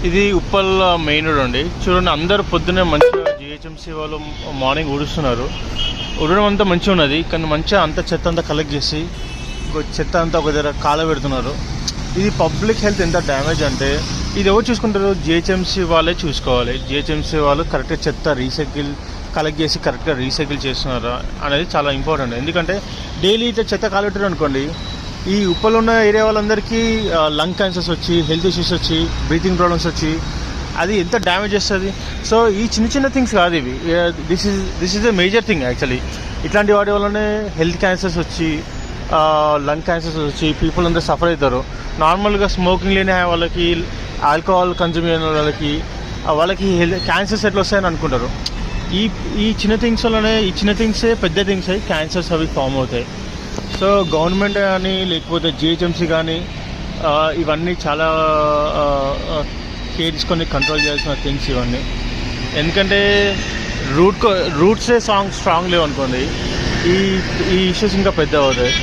ఇది Uppal main road అండి. చూడండి, అందరూ పొద్దున్నే మంచిగా జిహెచ్ఎంసీ వాళ్ళు మార్నింగ్ ఊడుస్తున్నారు. ఊడడం అంతా మంచిగా ఉన్నది, కానీ మంచిగా అంత చెత్త అంతా కలెక్ట్ చేసి చెత్త అంతా ఒక దగ్గర పెడుతున్నారు. ఇది పబ్లిక్ హెల్త్ ఎంత డ్యామేజ్ అంటే, ఇది ఎవరు చూసుకుంటారు? జిహెచ్ఎంసీ వాళ్ళే చూసుకోవాలి. జిహెచ్ఎంసీ వాళ్ళు కరెక్ట్గా చెత్త కలెక్ట్ చేసి కరెక్ట్గా రీసైకిల్ చేస్తున్నారా అనేది చాలా ఇంపార్టెంట్. ఎందుకంటే డైలీ ఇట్లా చెత్త కాలెట్టారు అనుకోండి, ఈ ఉప్పలు ఉన్న ఏరియా వాళ్ళందరికీ లంగ్ క్యాన్సర్స్ వచ్చి, హెల్త్ ఇష్యూస్ వచ్చి, బ్రీతింగ్ ప్రాబ్లమ్స్ వచ్చి అది ఎంత డ్యామేజ్ చేస్తుంది. సో ఈ చిన్న చిన్న థింగ్స్ కాదు ఇవి. This is a major thing actually. ఇట్లాంటి వాటి వల్లనే హెల్త్ క్యాన్సర్స్ వచ్చి, లంగ్ క్యాన్సర్స్ వచ్చి పీపుల్ అందరూ సఫర్ అవుతారు. నార్మల్గా స్మోకింగ్ లేని వాళ్ళకి, ఆల్కహాల్ కన్జ్యూమ్ చేయని వాళ్ళకి క్యాన్సర్స్ ఎట్లా వస్తాయని అనుకుంటారు. ఈ చిన్న థింగ్స్ వల్లనే, ఈ చిన్న థింగ్సే పెద్ద థింగ్స్ అయ్యి క్యాన్సర్స్ అవి ఫామ్ అవుతాయి. సో గవర్నమెంట్ కానీ లేకపోతే జిహెచ్ఎంసీ కానీ ఇవన్నీ చాలా కేర్ తీసుకొని కంట్రోల్ చేయాల్సిన థింగ్స్ ఇవన్నీ. ఎందుకంటే రూట్సే స్ట్రాంగ్ లేవు అనుకోండి, ఈ ఇష్యూస్ ఇంకా పెద్ద అవుతాయి.